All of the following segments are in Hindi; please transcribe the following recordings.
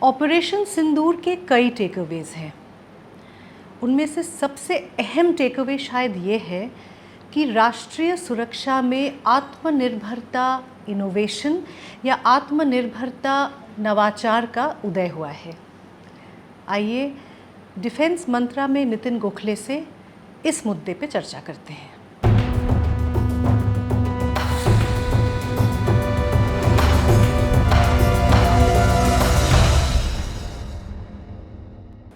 ऑपरेशन सिंदूर के कई टेकअवेज हैं। उनमें से सबसे अहम टेकअवे शायद ये है कि राष्ट्रीय सुरक्षा में आत्मनिर्भरता इनोवेशन या आत्मनिर्भरता नवाचार का उदय हुआ है। आइए डिफेंस मंत्रा में नितिन गोखले से इस मुद्दे पे चर्चा करते हैं।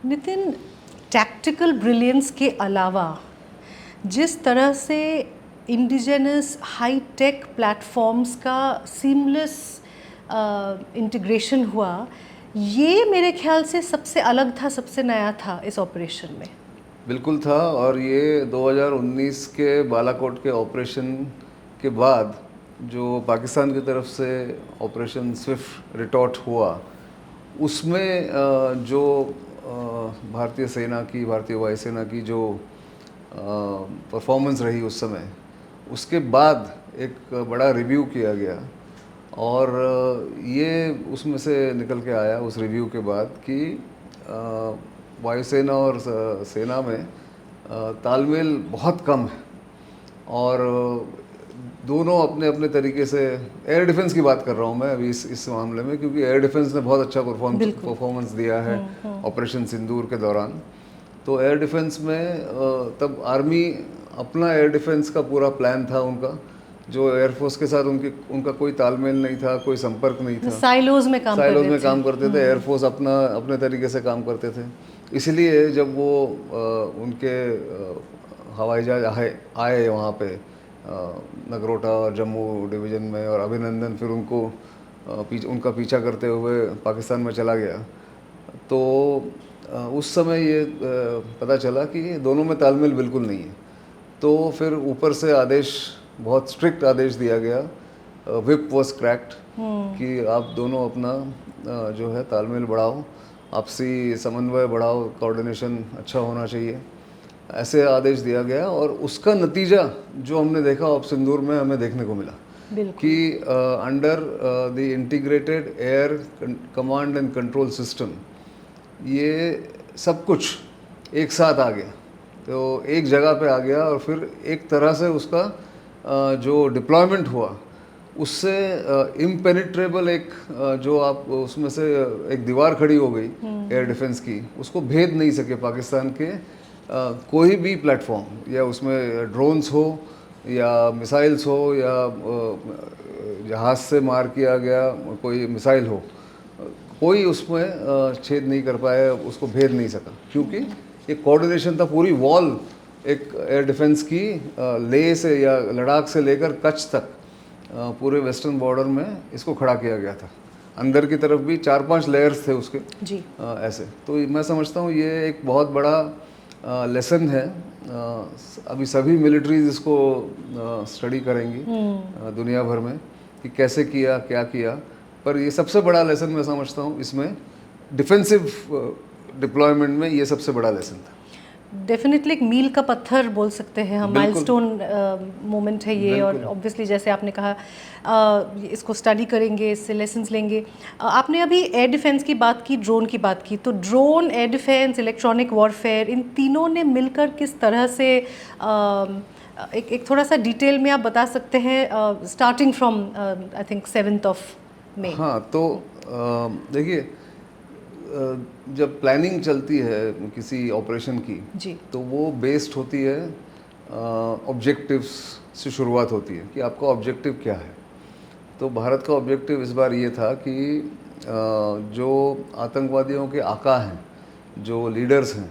नितिन, टैक्टिकल ब्रिलियंस के अलावा जिस तरह से इंडिजिनस हाई टेक प्लेटफॉर्म्स का सीमलेस इंटीग्रेशन हुआ, ये मेरे ख्याल से सबसे अलग था, सबसे नया था इस ऑपरेशन में। बिल्कुल था। और ये 2019 के बालाकोट के ऑपरेशन के बाद जो पाकिस्तान की तरफ से ऑपरेशन स्विफ्ट रिटॉर्ट हुआ, उसमें जो भारतीय सेना की, भारतीय वायुसेना की जो परफॉर्मेंस रही उस समय, उसके बाद एक बड़ा रिव्यू किया गया। और ये उसमें से निकल के आया उस रिव्यू के बाद कि वायुसेना और सेना में तालमेल बहुत कम है। और दोनों अपने अपने तरीके से, एयर डिफेंस की बात कर रहा हूँ मैं अभी इस मामले में, क्योंकि एयर डिफेंस ने बहुत अच्छा परफॉर्मेंस दिया है ऑपरेशन सिंदूर के दौरान। तो एयर डिफेंस में तब आर्मी अपना एयर डिफेंस का पूरा प्लान था उनका, जो एयरफोर्स के साथ उनका कोई तालमेल नहीं था, कोई संपर्क नहीं था। साइलोज में काम करते थे। एयरफोर्स अपने तरीके से काम करते थे। इसलिए जब वो उनके हवाई जहाज आए वहाँ पे नगरोटा और जम्मू डिवीज़न में, और अभिनंदन फिर उनका पीछा करते हुए पाकिस्तान में चला गया, तो उस समय ये पता चला कि दोनों में तालमेल बिल्कुल नहीं है। तो फिर ऊपर से बहुत स्ट्रिक्ट आदेश दिया गया, विप वॉज क्रैक्ड, कि आप दोनों अपना जो है तालमेल बढ़ाओ, आपसी समन्वय बढ़ाओ, कोऑर्डिनेशन अच्छा होना चाहिए, ऐसे आदेश दिया गया। और उसका नतीजा जो हमने देखा ऑप सिंदूर में हमें देखने को मिला कि under the integrated air command and control system ये सब कुछ एक साथ आ गया, तो एक जगह पे आ गया। और फिर एक तरह से उसका जो डिप्लॉयमेंट हुआ, उससे इम्पेनिट्रेबल एक जो आप उसमें से एक दीवार खड़ी हो गई एयर डिफेंस की, उसको भेद नहीं सके पाकिस्तान के कोई भी प्लेटफॉर्म, या उसमें ड्रोन्स हो या मिसाइल्स हो या जहाज़ से मार किया गया कोई मिसाइल हो, कोई उसमें छेद नहीं कर पाया, उसको भेद नहीं सका, क्योंकि ये कोऑर्डिनेशन था। पूरी वॉल एक एयर डिफेंस की लेह से या लद्दाख से लेकर कच्छ तक पूरे वेस्टर्न बॉर्डर में इसको खड़ा किया गया था। अंदर की तरफ भी 4-5 लेयर्स थे उसके जी। ऐसे। तो मैं समझता हूँ ये एक बहुत बड़ा लेसन है। अभी सभी मिलिट्रीज इसको स्टडी करेंगी दुनिया भर में कि कैसे किया, क्या किया। पर ये सबसे बड़ा लेसन मैं समझता हूँ इसमें, डिफेंसिव डिप्लॉयमेंट में ये सबसे बड़ा लेसन था। डेफिनेटली एक मील का पत्थर बोल सकते हैं हम, माइलस्टोन मोमेंट है ये। और ऑब्वियसली जैसे आपने कहा इसको स्टडी करेंगे, इससे लेसन्स लेंगे। आपने अभी एयर डिफेंस की बात की, ड्रोन की बात की, तो drone, air defence, electronic warfare, इन तीनों ने मिलकर किस तरह से एक थोड़ा सा डिटेल में आप बता सकते हैं, स्टार्टिंग फ्रॉम आई थिंक 7 मई। हाँ, तो देखिए, जब प्लानिंग चलती है किसी ऑपरेशन की जी, तो वो बेस्ड होती है ऑब्जेक्टिव्स से शुरुआत होती है कि आपका ऑब्जेक्टिव क्या है। तो भारत का ऑब्जेक्टिव इस बार ये था कि जो आतंकवादियों के आका हैं, जो लीडर्स हैं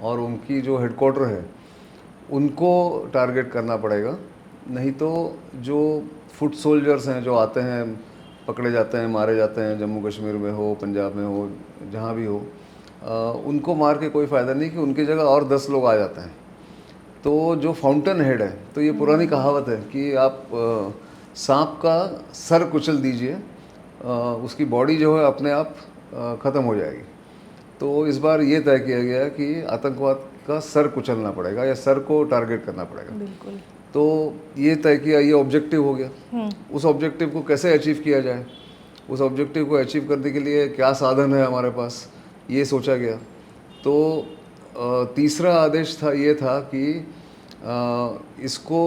और उनकी जो हेडक्वार्टर है, उनको टारगेट करना पड़ेगा। नहीं तो जो फुट सोल्जर्स हैं जो आते हैं, पकड़े जाते हैं, मारे जाते हैं, जम्मू कश्मीर में हो, पंजाब में हो, जहाँ भी हो, उनको मार के कोई फ़ायदा नहीं कि उनकी जगह और 10 लोग आ जाते हैं। तो जो फाउंटेन हेड है, तो ये पुरानी कहावत है कि आप सांप का सर कुचल दीजिए, उसकी बॉडी जो है अपने आप ख़त्म हो जाएगी। तो इस बार ये तय किया गया कि आतंकवाद का सर कुचलना पड़ेगा या सर को टारगेट करना पड़ेगा। बिल्कुल। तो ये तय किया, ये ऑब्जेक्टिव हो गया। उस ऑब्जेक्टिव को कैसे अचीव किया जाए, उस ऑब्जेक्टिव को अचीव करने के लिए क्या साधन है हमारे पास, ये सोचा गया। तो तीसरा आदेश था, ये था कि इसको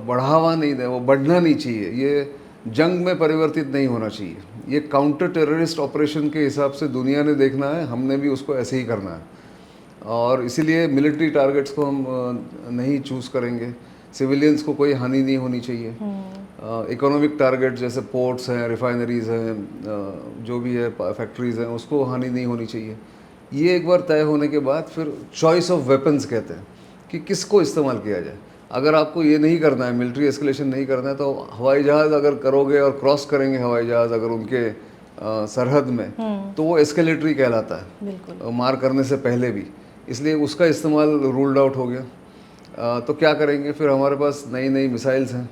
बढ़ावा नहीं दे, वो बढ़ना नहीं चाहिए, ये जंग में परिवर्तित नहीं होना चाहिए। ये काउंटर टेररिस्ट ऑपरेशन के हिसाब से दुनिया ने देखना है, हमने भी उसको ऐसे ही करना है। और इसीलिए मिलिट्री टारगेट्स को हम नहीं चूज़ करेंगे, सिविलियंस को कोई हानि नहीं होनी चाहिए। इकोनॉमिक टारगेट जैसे पोर्ट्स हैं, रिफाइनरीज हैं, जो भी है फैक्ट्रीज़ हैं, उसको हानि नहीं होनी चाहिए। ये एक बार तय होने के बाद फिर चॉइस ऑफ वेपन्स कहते हैं कि किसको इस्तेमाल किया जाए। अगर आपको ये नहीं करना है, मिलिट्री एस्केलेशन नहीं करना है, तो हवाई जहाज़ अगर करोगे और क्रॉस करेंगे हवाई जहाज़ अगर उनके सरहद में, तो वो एस्केलेटरी कहलाता है, मार करने से पहले भी। इसलिए उसका इस्तेमाल रूल्ड आउट हो गया। तो क्या करेंगे फिर, हमारे पास नई नई मिसाइल्स हैं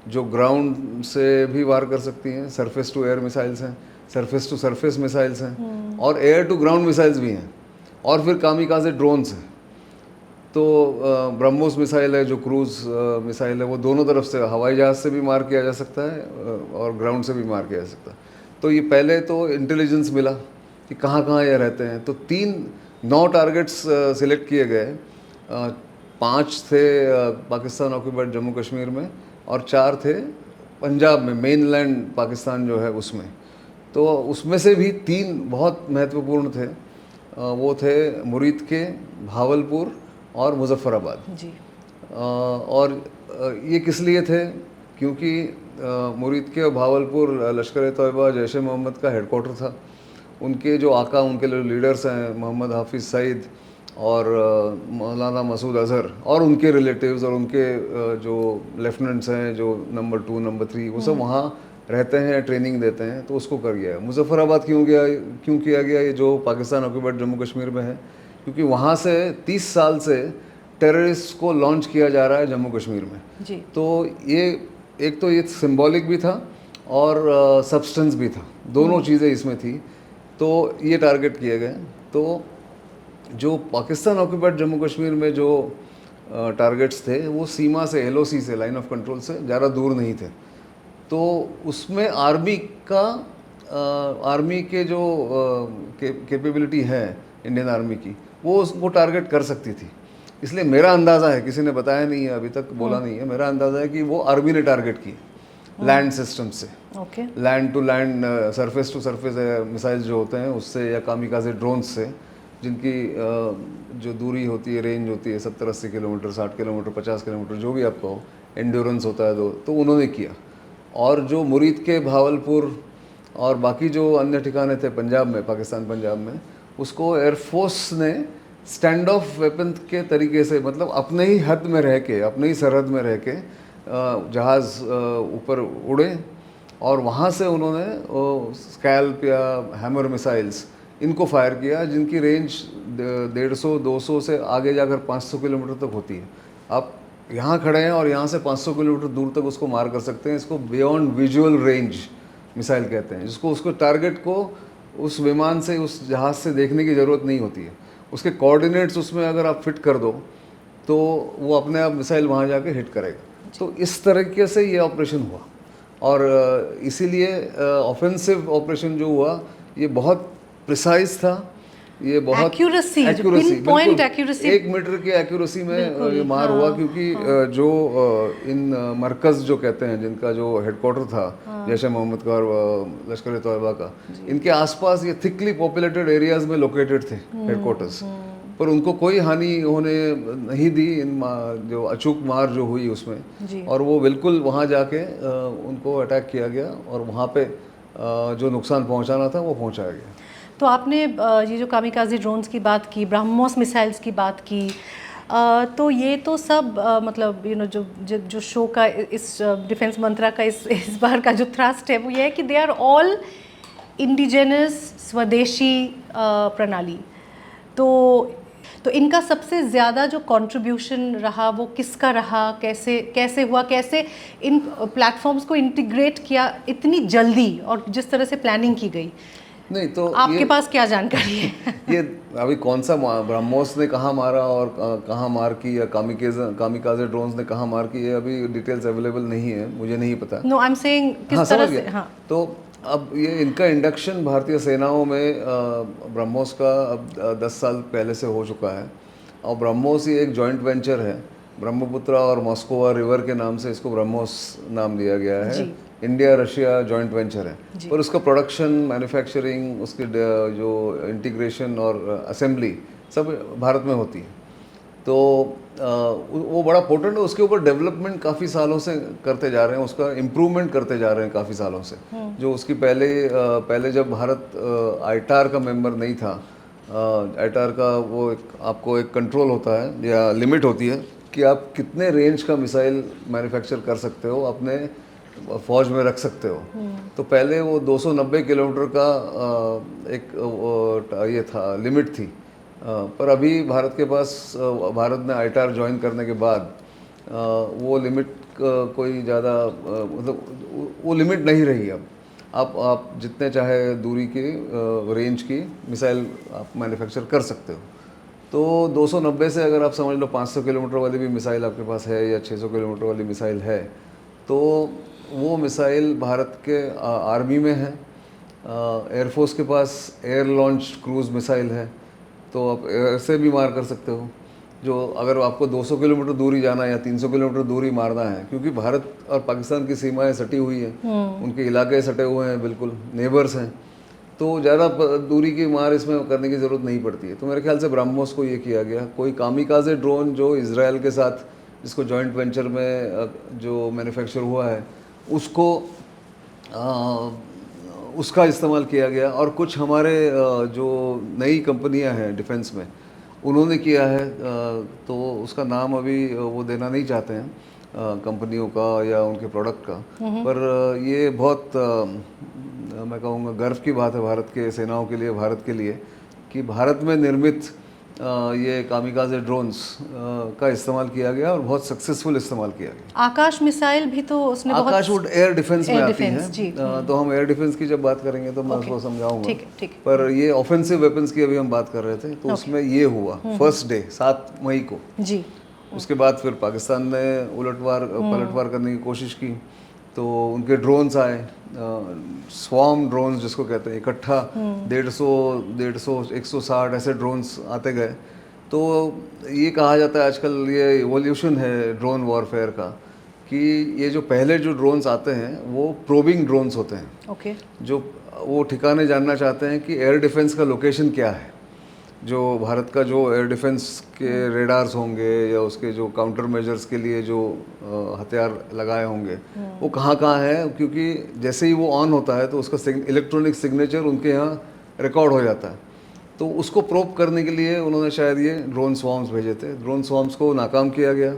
जो ग्राउंड से भी वार कर सकती हैं, सरफेस टू एयर मिसाइल्स हैं, सरफेस टू सरफेस मिसाइल्स हैं, और एयर टू ग्राउंड मिसाइल्स भी हैं, और फिर कामिकाज़े ड्रोन्स हैं। तो ब्रह्मोस मिसाइल है जो क्रूज़ मिसाइल है, वो दोनों तरफ से, हवाई जहाज़ से भी मार किया जा सकता है और ग्राउंड से भी मार किया जा सकता है। तो ये पहले तो इंटेलिजेंस मिला कि कहाँ कहाँ ये रहते हैं। तो 9 टारगेट्स सिलेक्ट किए गए, 5 थे पाकिस्तान ऑक्यूपाइड जम्मू कश्मीर में, और 4 थे पंजाब में, मेनलैंड पाकिस्तान जो है उसमें। तो उसमें से भी 3 बहुत महत्वपूर्ण थे, वो थे मुरीद के, भावलपुर और मुजफ्फराबाद जी। और ये किस लिए थे, क्योंकि मुरीद के और भावलपुर लश्कर तैयबा जैश ए मोहम्मद का हेडक्वार्टर था। उनके जो आका, उनके जो लीडर्स हैं, मोहम्मद हाफिज़ सईद और मौलाना मसूद अज़हर, और उनके रिलेटिव्स और उनके जो लेफ्टिनेंट्स हैं, जो नंबर 2 नंबर 3, वो सब वहाँ रहते हैं, ट्रेनिंग देते हैं। तो उसको कर गया। मुजफ्फराबाद क्यों किया गया, ये जो पाकिस्तान ऑक्यूपाइड जम्मू कश्मीर में है, क्योंकि वहाँ से 30 साल से टेररिस्ट को लॉन्च किया जा रहा है जम्मू कश्मीर में जी। तो ये एक तो ये सिंबॉलिक भी था और सब्सटेंस भी था, दोनों चीज़ें इसमें थी। तो ये टारगेट किए गए। तो जो पाकिस्तान ऑक्यूपाइड जम्मू कश्मीर में जो टारगेट्स थे, वो सीमा से, LOC से, लाइन ऑफ कंट्रोल से ज़्यादा दूर नहीं थे। तो उसमें आर्मी के जो कैपेबिलिटी है इंडियन आर्मी की, वो टारगेट कर सकती थी। इसलिए मेरा अंदाज़ा है, किसी ने बताया नहीं है अभी तक, बोला नहीं है, मेरा अंदाज़ा है कि वो आर्मी ने टारगेट की लैंड सिस्टम से, land to land, surface to surface missiles जो होते हैं उससे, या कामिकाज़े ड्रोन्स से, जिनकी जो दूरी होती है, रेंज होती है 70-80 किलोमीटर, 60 किलोमीटर, 50 किलोमीटर, जो भी आप कहो, एंड्योरेंस होता है। तो उन्होंने किया। और जो मुरीद के, भावलपुर और बाकी जो अन्य ठिकाने थे पंजाब में, पाकिस्तान पंजाब में, उसको एयरफोर्स ने स्टैंड ऑफ वेपन के तरीके से, मतलब अपने ही हद में रह के, अपने ही सरहद में रह के जहाज़ ऊपर उड़े, और वहाँ से उन्होंने स्कैल्प या हैमर मिसाइल्स इनको फायर किया, जिनकी रेंज 150-200 से आगे जाकर 500 किलोमीटर तक होती है। आप यहाँ खड़े हैं और यहाँ से 500 किलोमीटर दूर तक उसको मार कर सकते हैं। इसको बियॉन्ड विजुअल रेंज मिसाइल कहते हैं, जिसको उसको टारगेट को उस विमान से, उस जहाज़ से देखने की ज़रूरत नहीं होती है। उसके कोऑर्डिनेट्स उसमें अगर आप फिट कर दो तो वो अपने आप मिसाइल वहाँ जाके हिट करेगा। तो इस तरीके से ये ऑपरेशन हुआ, और इसीलिए ऑफेंसिव ऑपरेशन जो हुआ ये बहुत प्रिसाइज था, ये बहुत एक्यूरेसी, बिल्कुल एक्यूरेसी, 1 मीटर की एक्यूरेसी में ये मार हुआ। क्योंकि जो इन मरकज़ जो कहते हैं, जिनका जो हेडक्वार्टर था जैश ए मोहम्मद का और लश्कर तैयबा का, इनके आसपास ये थिकली पॉपुलेटेड एरियाज में लोकेटेड थे हेडक्वार्टर्स, पर उनको कोई हानि होने नहीं दी इन जो अचूक मार जो हुई उसमें। और वो बिल्कुल वहाँ जाके उनको अटैक किया गया, और वहाँ पे जो नुकसान पहुँचाना था वो पहुँचाया गया। तो आपने ये जो कामिकाज़े ड्रोन्स की बात की, ब्रह्मोस मिसाइल्स की बात की, तो ये तो सब मतलब जो शो का, इस डिफेंस मंत्रा का इस बार का जो थ्रस्ट है वो ये है कि दे आर ऑल इंडिजिनस, स्वदेशी प्रणाली। तो इनका सबसे ज़्यादा जो कंट्रीब्यूशन रहा वो किसका रहा, कैसे हुआ, कैसे इन प्लेटफॉर्म्स को इंटीग्रेट किया इतनी जल्दी, और जिस तरह से प्लानिंग की गई? नहीं तो आपके पास क्या जानकारी है? ये अभी कौन सा ब्रह्मोस ने कहाँ मारा और कहाँ मार की, या कामिकाज़े ड्रोन्स ने कहाँ मार की, ये अभी डिटेल्स अवेलेबल नहीं है, मुझे नहीं पता। नो, आई एम सेइंग किस तरह से। हाँ। तो अब ये इनका इंडक्शन भारतीय सेनाओं में ब्रह्मोस का अब 10 साल पहले से हो चुका है। और ब्रह्मोस ही एक जॉइंट वेंचर है, ब्रह्मपुत्रा और मॉस्कोवा रिवर के नाम से इसको ब्रह्मोस नाम दिया गया है। इंडिया रशिया जॉइंट वेंचर है, पर उसका प्रोडक्शन, मैन्युफैक्चरिंग, उसके जो इंटीग्रेशन और असेंबली सब भारत में होती है। तो वो बड़ा पोर्टेंट है। उसके ऊपर डेवलपमेंट काफ़ी सालों से करते जा रहे हैं, उसका इम्प्रूवमेंट करते जा रहे हैं काफ़ी सालों से। जो उसकी पहले जब भारत आईटार का मेंबर नहीं था, आईटार का वो आपको एक कंट्रोल होता है या लिमिट होती है कि आप कितने रेंज का मिसाइल मैन्युफैक्चर कर सकते हो, अपने फौज में रख सकते हो। तो पहले वो 290 किलोमीटर का एक ये था, लिमिट थी। पर अभी भारत के पास, भारत ने आईटार ज्वाइन करने के बाद वो लिमिट कोई ज़्यादा मतलब वो लिमिट नहीं रही। अब आप जितने चाहे दूरी की रेंज की मिसाइल आप मैन्युफैक्चर कर सकते हो। तो 290 से अगर आप समझ लो 500 किलोमीटर वाली भी मिसाइल आपके पास है या 600 किलोमीटर वाली मिसाइल है, तो वो मिसाइल भारत के आर्मी में है। एयरफोर्स के पास एयर लॉन्च क्रूज मिसाइल है, तो आप ऐसे भी मार कर सकते हो। जो अगर आपको 200 किलोमीटर दूरी जाना है या 300 किलोमीटर दूरी मारना है, क्योंकि भारत और पाकिस्तान की सीमाएं सटी हुई हैं, उनके इलाके सटे हुए हैं, बिल्कुल नेबर्स हैं, तो ज़्यादा दूरी की मार इसमें करने की ज़रूरत नहीं पड़ती है। तो मेरे ख्याल से ब्रह्मोस को ये किया गया, कोई कामिकाज़े ड्रोन जो इजराइल के साथ, जिसको जॉइंट वेंचर में जो मैन्युफैक्चर हुआ है, उसको उसका इस्तेमाल किया गया। और कुछ हमारे जो नई कंपनियां हैं डिफेंस में, उन्होंने किया है। तो उसका नाम अभी वो देना नहीं चाहते हैं कंपनियों का या उनके प्रोडक्ट का, पर ये बहुत मैं कहूँगा गर्व की बात है भारत के सेनाओं के लिए, भारत के लिए, कि भारत में निर्मित ये कामिकाज़े ड्रोन्स का इस्तेमाल किया गया और बहुत सक्सेसफुल इस्तेमाल किया गया। आकाश मिसाइल भी तो उसने बहुत, आकाश वुड एयर डिफेंस में आती है जी। तो हम एयर डिफेंस की जब बात करेंगे तो मैं उसको समझाऊंगा। ठीक। पर ये ऑफेंसिव वेपन्स की अभी हम बात कर रहे थे, तो उसमें ये हुआ फर्स्ट डे 7 मई को जी। उसके बाद फिर पाकिस्तान ने पलटवार करने की कोशिश की, तो उनके ड्रोन्स आए, स्वॉर्म ड्रोन्स जिसको कहते हैं, इकट्ठा 150, 160 ऐसे ड्रोन्स आते गए। तो ये कहा जाता है आजकल, ये इवोल्यूशन है ड्रोन वॉरफेयर का, कि ये जो पहले जो ड्रोन्स आते हैं वो प्रोबिंग ड्रोन्स होते हैं। जो वो ठिकाने जानना चाहते हैं कि एयर डिफेंस का लोकेशन क्या है, जो भारत का जो एयर डिफेंस के रेडार्स होंगे या उसके जो काउंटर मेजर्स के लिए जो हथियार लगाए होंगे, वो कहाँ है, क्योंकि जैसे ही वो ऑन होता है तो उसका इलेक्ट्रॉनिक सिग्नेचर उनके यहाँ रिकॉर्ड हो जाता है। तो उसको प्रोब करने के लिए उन्होंने शायद ये ड्रोन स्वॉर्म्स भेजे थे। ड्रोन स्वॉर्म्स को नाकाम किया गया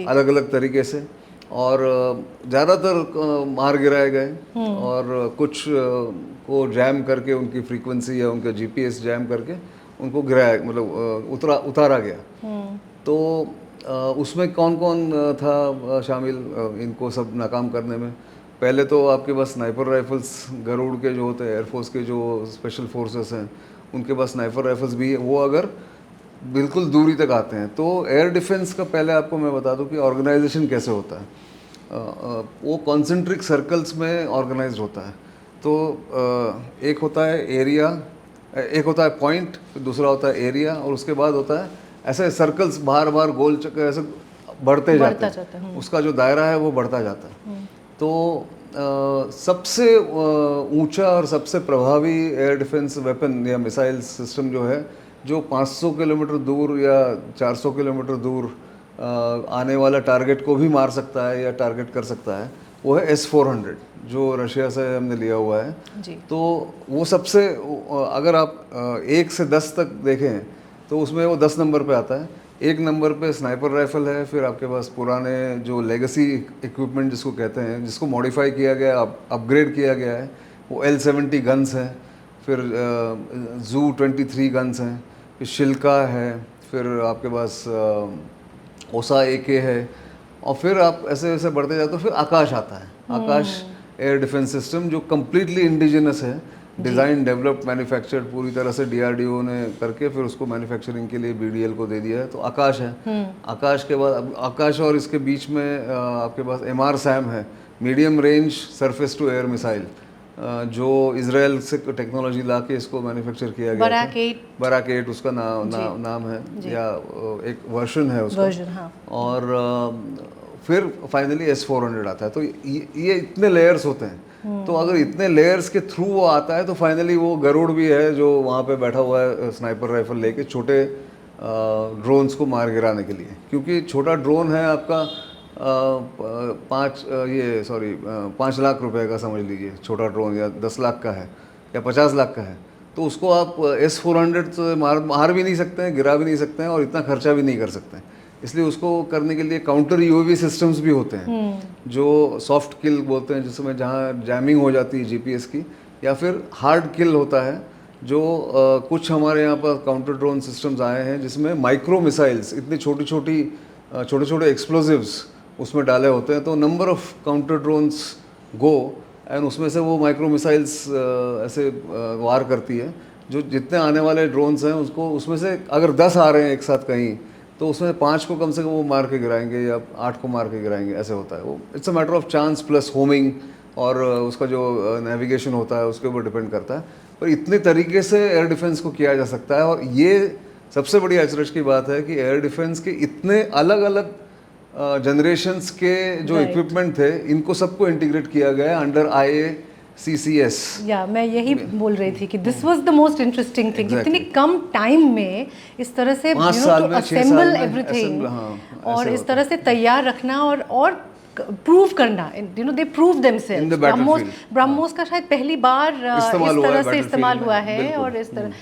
अलग अलग तरीके से, और ज़्यादातर मार गिराए गए, और कुछ को जैम करके उनकी फ्रीक्वेंसी या उनका जीपीएस जैम करके उनको गिराया, मतलब उतारा गया। तो उसमें कौन कौन था शामिल इनको सब नाकाम करने में? पहले तो आपके पास स्नाइपर राइफल्स, गरुड़ के जो होते हैं, एयरफोर्स के जो स्पेशल फोर्सेस हैं, उनके पास स्नाइपर राइफल्स भी है। वो अगर बिल्कुल दूरी तक आते हैं, तो एयर डिफेंस का पहले आपको मैं बता दूं कि ऑर्गेनाइजेशन कैसे होता है। वो कॉन्सेंट्रिक सर्कल्स में ऑर्गेनाइज्ड होता है। तो एक होता है एरिया, एक होता है पॉइंट, दूसरा होता है एरिया, और उसके बाद होता है ऐसे सर्कल्स बार बार गोल चक्कर ऐसे बढ़ते जाते हैं। उसका जो दायरा है वो बढ़ता जाता है। तो सबसे ऊंचा और सबसे प्रभावी एयर डिफेंस वेपन या मिसाइल सिस्टम जो है, जो 500 किलोमीटर दूर या 400 किलोमीटर दूर आने वाला टारगेट को भी मार सकता है या टारगेट कर सकता है, वो है S-400, जो रशिया से हमने लिया हुआ है जी। तो वो सबसे, अगर आप 1 से 10 तक देखें तो उसमें वो 10 नंबर पे आता है। 1 नंबर पे स्नाइपर राइफल है, फिर आपके पास पुराने जो लेगेसी इक्विपमेंट जिसको कहते हैं, जिसको मॉडिफाई किया गया, अपग्रेड किया गया है, वो L-70 गन्स हैं, फिर ZU-23 गन्स हैं, फिर शिल्का है, फिर आपके पास ओसा AK है, और फिर आप ऐसे ऐसे बढ़ते जाते हो। फिर आकाश आता है, आकाश एयर डिफेंस सिस्टम, जो कम्प्लीटली इंडिजिनस है, डिज़ाइन, डेवलप्ड, मैन्युफैक्चर्ड पूरी तरह से DRDO ने करके फिर उसको मैन्युफैक्चरिंग के लिए BDL को दे दिया है। तो आकाश है। आकाश के बाद आकाश और इसके बीच में आपके पास MRSAM है, medium range surface to air missile, जो इसराइल से टेक्नोलॉजी ला के इसको मैन्युफैक्चर किया गया था। बराक 8 उसका नाम है, या एक वर्जन है उसका। हाँ। और फिर फाइनली S400 आता है। तो ये इतने लेयर्स होते हैं, तो अगर इतने लेयर्स के थ्रू वो आता है तो फाइनली वो गरुड़ भी है जो वहाँ पे बैठा हुआ है स्नाइपर राइफल लेके छोटे ड्रोन्स को मार गिराने के लिए। क्योंकि छोटा ड्रोन है आपका 5 लाख रुपए का समझ लीजिए छोटा ड्रोन, या 10 लाख का है या 50 लाख का है, तो उसको आप S400 से मार भी नहीं सकते हैं, गिरा भी नहीं सकते हैं, और इतना खर्चा भी नहीं कर सकते हैं। इसलिए उसको करने के लिए काउंटर UAV सिस्टम्स भी होते हैं जो सॉफ्ट किल बोलते हैं, जिसमें जहाँ जैमिंग हो जाती है GPS की, या फिर हार्ड किल होता है जो कुछ हमारे यहाँ पर काउंटर ड्रोन सिस्टम्स आए हैं जिसमें माइक्रो मिसाइल्स, इतनी छोटे छोटे एक्सप्लोजिव्स उसमें डाले होते हैं। तो number of counter drones go and उसमें से वो माइक्रो मिसाइल्स ऐसे वार करती है, जो जितने आने वाले ड्रोन्स हैं उसको, उसमें से अगर 10 आ रहे हैं एक साथ कहीं, तो उसमें 5 को कम से कम वो मार के गिराएंगे या 8 को मार के गिराएंगे, ऐसे होता है वो। It's a matter of chance plus homing, और उसका जो नेविगेशन होता है उसके ऊपर डिपेंड करता है। पर इतने तरीके से एयर डिफेंस को किया जा सकता है, और ये सबसे बड़ी अचरज की बात है कि एयर डिफेंस के इतने अलग अलग जनरेशंस के जो इक्विपमेंट थे, इनको सबको इंटीग्रेट किया गया है अंडर IACCS। या मैं यही बोल रही थी कि this was the most interesting thing, इतनी कम टाइम में इस तरह से असेंबल एवरीथिंग, और इस तरह से तैयार रखना और प्रूव करना, दे प्रूव देमसेल्व्स। ब्रह्मोस का शायद पहली बार इस तरह से इस्तेमाल हुआ है, और इस तरह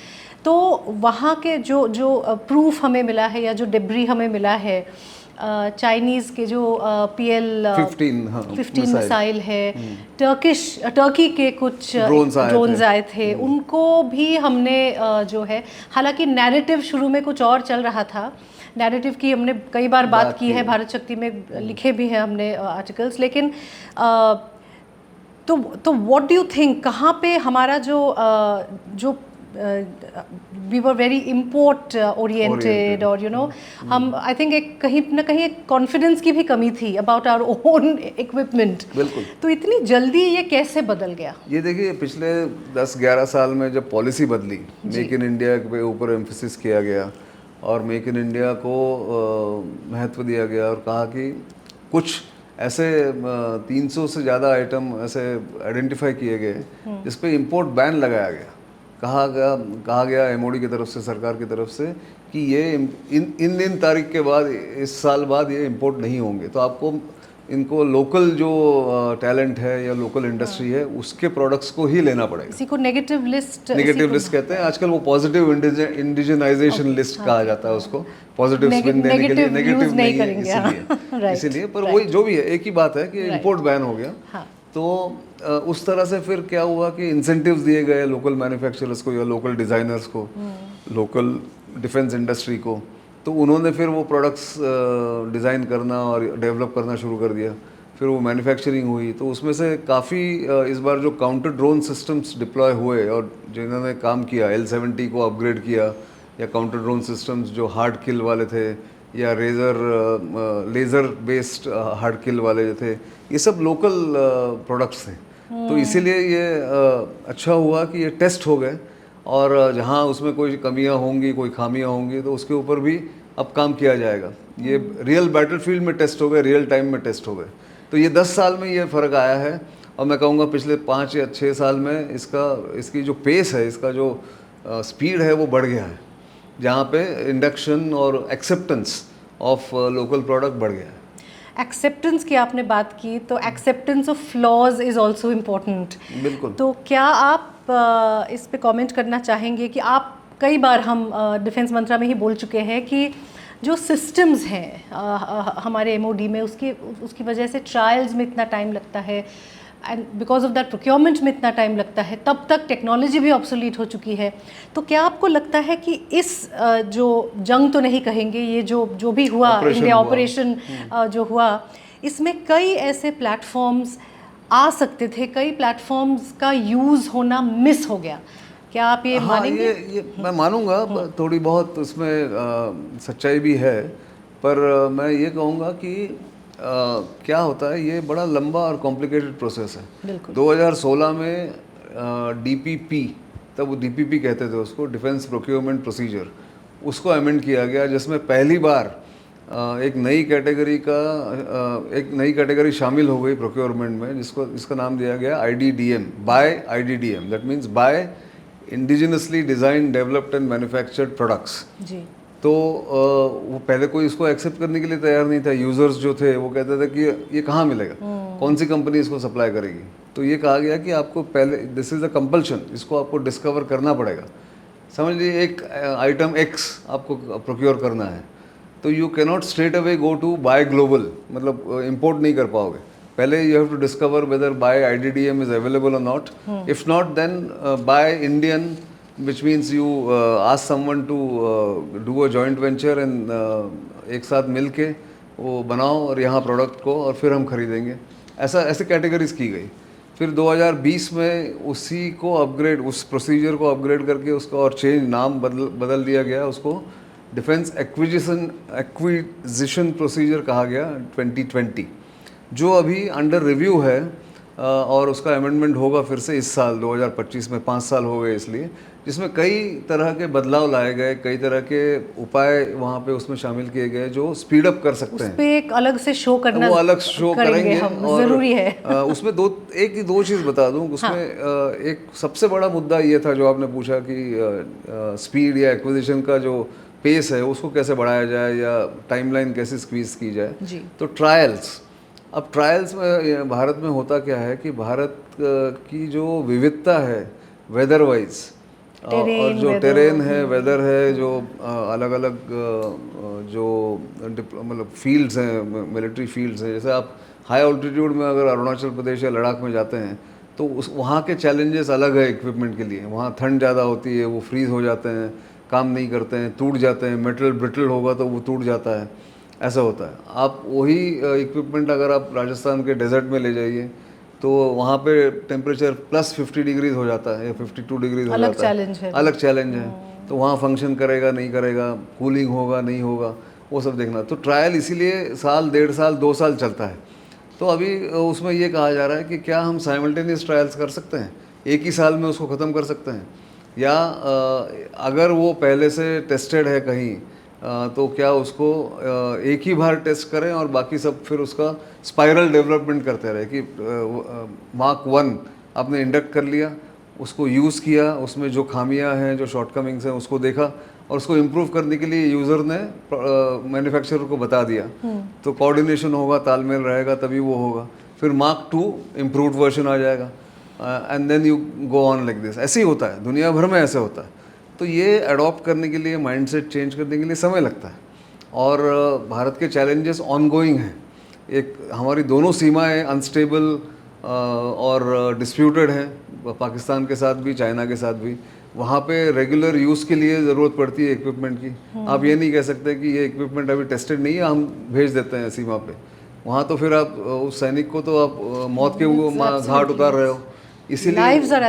तो वहाँ के जो प्रूफ हमें मिला है, या जो डिब्री हमें मिला है, चाइनीज़ के जो PL-15 मिसाइल है, टर्की के कुछ ड्रोन्स आए थे, उनको भी हमने जो है, हालांकि नैरेटिव शुरू में कुछ और चल रहा था, नैरेटिव की हमने कई बार बात की है, भारत शक्ति में लिखे भी हैं हमने आर्टिकल्स, लेकिन तो व्हाट डू यू थिंक, कहाँ पे हमारा जो we were very import oriented, और हम आई थिंक एक कहीं ना कहीं एक कॉन्फिडेंस की भी कमी थी अबाउट आवर ओन इक्विपमेंट। बिल्कुल। तो इतनी जल्दी ये कैसे बदल गया? ये देखिए, पिछले 10-11 साल में जब पॉलिसी बदली, मेक इन इंडिया के ऊपर एम्फेसिस किया गया, और मेक इन इंडिया को महत्व दिया गया, और कहा कि कुछ ऐसे 300 से ज़्यादा आइटम ऐसे आइडेंटिफाई किए गए जिस पे इम्पोर्ट बैन लगाया गया। कहा गया MOD की तरफ से, सरकार की तरफ से, कि ये इन तारीख के बाद, इस साल बाद ये इंपोर्ट नहीं होंगे। तो आपको इनको लोकल जो टैलेंट है या लोकल इंडस्ट्री है उसके प्रोडक्ट्स को ही लेना पड़ेगा। इसी को नेगेटिव लिस्ट कहते हैं आजकल, वो पॉजिटिव इंडिजिनाइजेशन लिस्ट कहा जाता है उसको, पॉजिटिव स्पिन देने के लिए। नेगेटिव नहीं है इसीलिए, पर वही जो भी है, एक ही बात है कि इंपोर्ट बैन हो गया। तो उस तरह से फिर क्या हुआ कि इंसेंटिव्स दिए गए लोकल मैन्युफैक्चरर्स को या लोकल डिज़ाइनर्स को, लोकल डिफेंस इंडस्ट्री को। तो उन्होंने फिर वो प्रोडक्ट्स डिज़ाइन करना और डेवलप करना शुरू कर दिया। फिर वो मैन्युफैक्चरिंग हुई। तो उसमें से काफ़ी इस बार जो काउंटर ड्रोन सिस्टम्स डिप्लॉय हुए और जिन्होंने काम किया, L-70 को अपग्रेड किया, या काउंटर ड्रोन सिस्टम्स जो हार्ड किल वाले थे, या लेज़र बेस्ड हार्ड किल वाले जो थे, ये सब लोकल प्रोडक्ट्स थे। तो इसीलिए ये अच्छा हुआ कि ये टेस्ट हो गए, और जहाँ उसमें कोई कमियां होंगी, कोई खामियां होंगी, तो उसके ऊपर भी अब काम किया जाएगा। ये रियल बैटलफील्ड में टेस्ट हो गए, रियल टाइम में टेस्ट हो गए। तो ये 10 साल में ये फ़र्क आया है, और मैं कहूँगा पिछले 5 या 6 साल में इसकी जो पेस है, इसका जो स्पीड है वो बढ़ गया है, जहाँ पे इंडक्शन और एक्सेप्टेंस ऑफ लोकल प्रोडक्ट बढ़ गया है। एक्सेप्टेंस की आपने बात की, तो acceptance of flaws is also important. बिल्कुल। तो क्या आप इस पे कमेंट करना चाहेंगे कि आप, कई बार हम डिफेंस मंत्रा में ही बोल चुके हैं कि जो सिस्टम्स हैं हमारे MOD में, उसकी वजह से ट्रायल्स में इतना टाइम लगता है, and because of that procurement में इतना टाइम लगता है, तब तक टेक्नोलॉजी भी ऑब्सोलीट हो चुकी है। तो क्या आपको लगता है कि इस जो जंग तो नहीं कहेंगे, ये जो भी हुआ, इंडिया ऑपरेशन जो हुआ, इसमें कई ऐसे प्लेटफॉर्म्स आ सकते थे, कई प्लेटफॉर्म्स का यूज़ होना मिस हो गया? क्या आप ये मानेंगे? ये मैं मानूंगा, थोड़ी बहुत उसमें सच्चाई भी है, पर मैं ये कहूँगा कि क्या होता है, ये बड़ा लंबा और कॉम्प्लिकेटेड प्रोसेस है। 2016 में DPP, तब वो DPP कहते थे उसको, डिफेंस प्रोक्योरमेंट प्रोसीजर, उसको अमेंड किया गया, जिसमें पहली बार एक नई कैटेगरी शामिल हो गई प्रोक्योरमेंट में, इसका नाम दिया गया IDDM, buy IDDM, that means buy indigenously design developed and manufactured products. जी। तो वो पहले कोई इसको एक्सेप्ट करने के लिए तैयार नहीं था, यूज़र्स जो थे वो कहते थे कि ये कहाँ मिलेगा, कौन सी कंपनी इसको सप्लाई करेगी। तो ये कहा गया कि आपको पहले, दिस इज़ अ कंपल्शन, इसको आपको डिस्कवर करना पड़ेगा। समझ लीजिए एक आइटम X आपको प्रोक्योर करना है, तो you cannot straight away go to buy global, मतलब इम्पोर्ट नहीं कर पाओगे, पहले you have to discover whether buy IDDM is available और not, if not then buy Indian, which means you ask someone to do a joint venture and एक साथ मिल के वो बनाओ और यहाँ प्रोडक्ट को, और फिर हम खरीदेंगे। ऐसे कैटेगरीज की गई। फिर 2020 में उसी को अपग्रेड, उस प्रोसीजर को अपग्रेड करके उसका और चेंज, नाम बदल दिया गया, उसको डिफेंस एक्विजिशन प्रोसीजर कहा गया 2020, जो अभी अंडर रिव्यू है और उसका अमेंडमेंट होगा फिर से इस साल 2025 में, 5 साल हो गए इसलिए, जिसमें कई तरह के बदलाव लाए गए, कई तरह के उपाय वहाँ पे उसमें शामिल किए गए जो स्पीड अप कर सकते हैं। उस पे एक अलग से शो करना, वो अलग शो करेंगे हम, और जरूरी है। उसमें दो चीज़ बता दूं उसमें। एक सबसे बड़ा मुद्दा ये था जो आपने पूछा कि स्पीड या एक्विजिशन का जो पेस है उसको कैसे बढ़ाया जाए या टाइमलाइन कैसे स्क्वीज की जाए। जी। तो ट्रायल्स, अब ट्रायल्स में भारत में होता क्या है कि भारत की जो विविधता है वेदर वाइज, और जो टेरेन है, वेदर है, जो अलग अलग जो मतलब फील्ड्स हैं, मिलिट्री फील्ड्स हैं, जैसे आप हाई ऑल्टीट्यूड में अगर अरुणाचल प्रदेश या लद्दाख में जाते हैं तो वहाँ के चैलेंजेस अलग है इक्विपमेंट के लिए। वहाँ ठंड ज़्यादा होती है, वो फ्रीज हो जाते हैं, काम नहीं करते हैं, टूट जाते हैं, मेटल ब्रिटल होगा तो वो टूट जाता है, ऐसा होता है। आप वही इक्विपमेंट अगर आप राजस्थान के डेजर्ट में ले जाइए तो वहाँ पे टेम्परेचर +50 डिग्रीज हो जाता है या 52 डिग्रीज हो जाता है, अलग चैलेंज है। तो वहाँ फंक्शन करेगा नहीं करेगा, कूलिंग होगा नहीं होगा, वो सब देखना। तो ट्रायल इसीलिए साल, 1.5 साल, 2 साल चलता है। तो अभी उसमें ये कहा जा रहा है कि क्या हम साइमल्टेनियस ट्रायल्स कर सकते हैं, एक ही साल में उसको ख़त्म कर सकते हैं, या अगर वो पहले से टेस्टेड है कहीं तो क्या उसको एक ही बार टेस्ट करें और बाकी सब फिर उसका स्पाइरल डेवलपमेंट करते रहे कि Mark 1 आपने इंडक्ट कर लिया, उसको यूज़ किया, उसमें जो खामियां हैं, जो शॉर्टकमिंग्स हैं उसको देखा और उसको इम्प्रूव करने के लिए यूज़र ने मैन्युफैक्चरर को बता दिया, तो कोऑर्डिनेशन होगा, तालमेल रहेगा, तभी वो होगा। फिर Mark 2 इम्प्रूव्ड वर्जन आ जाएगा and then you go on like this. ऐसे ही होता है, दुनिया भर में ऐसे होता है। तो ये अडॉप्ट करने के लिए, माइंडसेट चेंज करने के लिए समय लगता है और भारत के चैलेंजेस ऑनगोइंग हैं। एक हमारी दोनों सीमाएं अनस्टेबल और डिस्प्यूटेड हैं, पाकिस्तान के साथ भी, चाइना के साथ भी। वहाँ पे रेगुलर यूज़ के लिए ज़रूरत पड़ती है इक्विपमेंट की। आप ये नहीं कह सकते कि ये इक्विपमेंट अभी टेस्टेड नहीं है, हम भेज देते हैं सीमा पे। वहाँ तो फिर आप उस सैनिक को तो आप मौत के घाट उतार रहे हो, इसीलिए lives are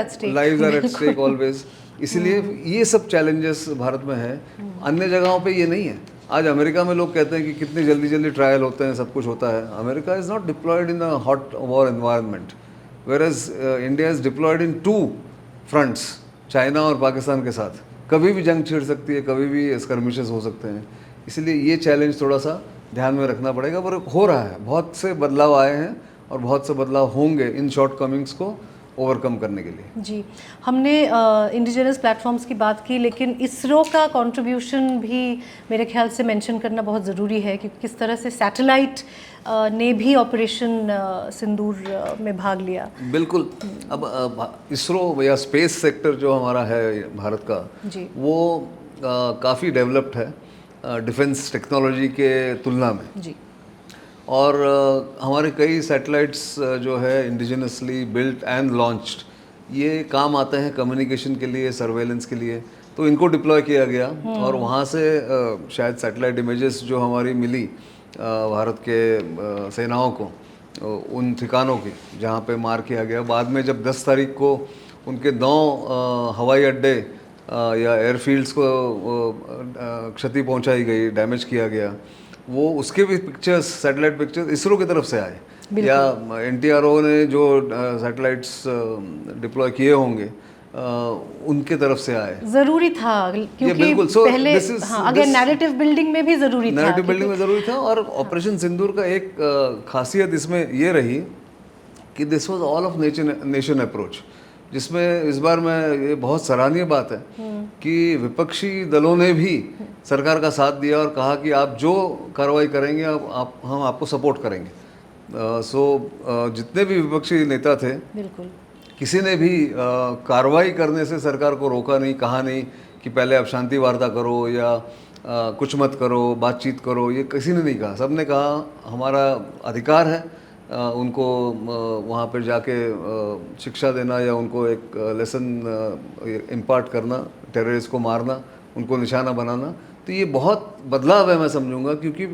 at stake always. इसलिए ये सब चैलेंजेस भारत में है, अन्य जगहों पे ये नहीं है। आज अमेरिका में लोग कहते हैं कि कितनी जल्दी जल्दी ट्रायल होते हैं, सब कुछ होता है। America is not deployed in a hot war environment, whereas India is deployed in 2 fronts, China और पाकिस्तान के साथ। कभी भी जंग छिड़ सकती है, कभी भी स्कर्मिशेस हो सकते हैं। इसलिए ये चैलेंज थोड़ा सा ध्यान में रखना पड़ेगा, पर हो रहा है। बहुत से बदलाव आए हैं और बहुत से बदलाव होंगे इन शॉर्टकमिंग्स को ओवरकम करने के लिए। जी, हमने इंडिजिनस प्लेटफॉर्म्स की बात की, लेकिन इसरो का कंट्रीब्यूशन भी मेरे ख्याल से मेंशन करना बहुत ज़रूरी है, क्योंकि किस तरह से सैटेलाइट ने भी ऑपरेशन सिंदूर में भाग लिया। बिल्कुल। अब इसरो या स्पेस सेक्टर जो हमारा है भारत का जी, वो काफ़ी डेवलप्ड है डिफेंस टेक्नोलॉजी के तुलना में जी। और हमारे कई सैटेलाइट्स जो है इंडिजिनसली बिल्ट एंड लॉन्च्ड, ये काम आते हैं कम्युनिकेशन के लिए, सर्वेलेंस के लिए। तो इनको डिप्लॉय किया गया और वहाँ से शायद सैटेलाइट इमेजेस जो हमारी मिली भारत के सेनाओं को, उन ठिकानों की जहाँ पे मार किया गया। बाद में जब 10 तारीख को उनके 9 हवाई अड्डे या एयरफील्ड्स को क्षति पहुँचाई गई, डैमेज किया गया, वो उसके भी पिक्चर्स, सैटेलाइट पिक्चर्स इसरो की तरफ से आए, या NTRO ने जो सैटेलाइट्स डिप्लॉय किए होंगे उनके तरफ से आए। ज़रूरी था क्योंकि बिल्कुल। So, पहले अगर नैरेटिव बिल्डिंग में भी ज़रूरी था, नैरेटिव बिल्डिंग में ज़रूरी था। और ऑपरेशन सिंदूर का एक खासियत इसमें ये रही कि this was all of nation approach, जिसमें इस बार मैं ये बहुत सराहनीय बात है कि विपक्षी दलों ने भी सरकार का साथ दिया और कहा कि आप जो कार्रवाई करेंगे हम आपको सपोर्ट करेंगे। जितने भी विपक्षी नेता थे, बिल्कुल किसी ने भी कार्रवाई करने से सरकार को रोका नहीं, कहा नहीं कि पहले आप शांति वार्ता करो या कुछ मत करो, बातचीत करो, ये किसी ने नहीं कहा। सबने कहा हमारा अधिकार है उनको वहाँ पर जाके शिक्षा देना या उनको एक लेसन इम्पार्ट करना, टेररिस्ट को मारना, उनको निशाना बनाना। तो ये बहुत बदलाव है मैं समझूंगा, क्योंकि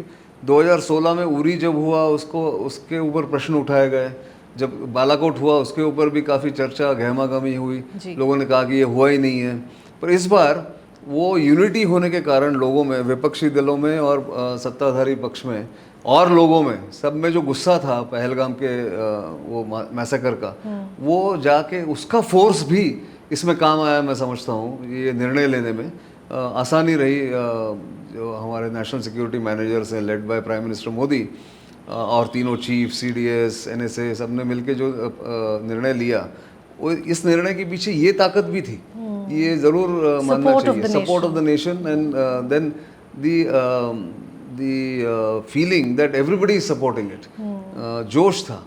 2016 में उरी जब हुआ उसके ऊपर प्रश्न उठाए गए, जब बालाकोट हुआ उसके ऊपर भी काफ़ी चर्चा गहमागहमी हुई, लोगों ने कहा कि ये हुआ ही नहीं है। पर इस बार वो यूनिटी होने के कारण लोगों में, विपक्षी दलों में और सत्ताधारी पक्ष में और लोगों में, सब में जो गुस्सा था पहलगाम के वो मैसेकर का, वो जाके उसका फोर्स भी इसमें काम आया। मैं समझता हूँ ये निर्णय लेने में आसानी रही। जो हमारे नेशनल सिक्योरिटी मैनेजर्स हैं led by prime minister Modi और तीनों चीफ, CDS, NSA सब ने मिलकर जो निर्णय लिया, वो इस निर्णय के पीछे ये ताकत भी थी, ये ज़रूर मानना चाहिए, support of the nation. And then the feeling that everybody is supporting it, जोश था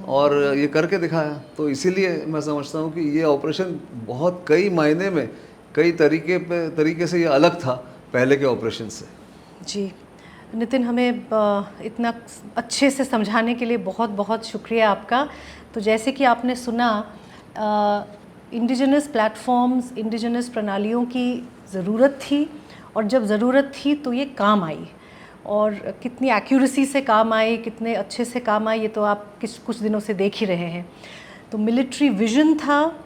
और ये करके दिखाया। तो इसीलिए मैं समझता हूँ कि ये ऑपरेशन बहुत कई मायने में, कई तरीके से ये अलग था पहले के ऑपरेशन से। जी नितिन, हमें इतना अच्छे से समझाने के लिए बहुत बहुत शुक्रिया आपका। तो जैसे कि आपने सुना, इंडिजिनस प्लेटफॉर्म्स, इंडिजिनस प्रणालियों की ज़रूरत थी, और जब ज़रूरत थी तो ये काम आई, और कितनी एक्यूरेसी से काम आई, कितने अच्छे से काम आई, ये तो आप कुछ दिनों से देख ही रहे हैं। तो मिलिट्री विजन था,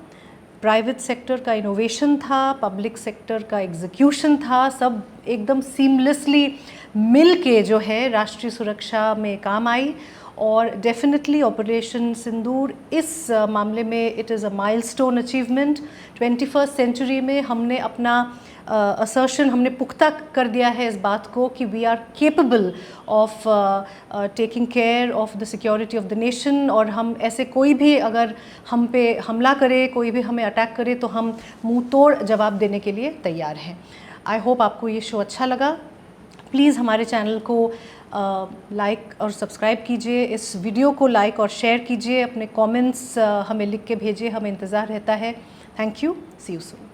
प्राइवेट सेक्टर का इनोवेशन था, पब्लिक सेक्टर का एग्जीक्यूशन था, सब एकदम सीमलेसली मिल के जो है राष्ट्रीय सुरक्षा में काम आई। और डेफिनेटली ऑपरेशन सिंदूर इस मामले में it is a milestone achievement. 21st century में हमने अपना असर्शन हमने पुख्ता कर दिया है इस बात को कि we are capable of taking care of the security of the nation. और हम ऐसे कोई भी अगर हम पे हमला करे, कोई भी हमें अटैक करे, तो हम मुंह तोड़ जवाब देने के लिए तैयार हैं। आई होप आपको ये शो अच्छा लगा। प्लीज़ हमारे चैनल को लाइक और सब्सक्राइब कीजिए, इस वीडियो को लाइक और शेयर कीजिए, अपने कमेंट्स हमें लिख के भेजिए, हमें इंतज़ार रहता है। Thank you, see you soon.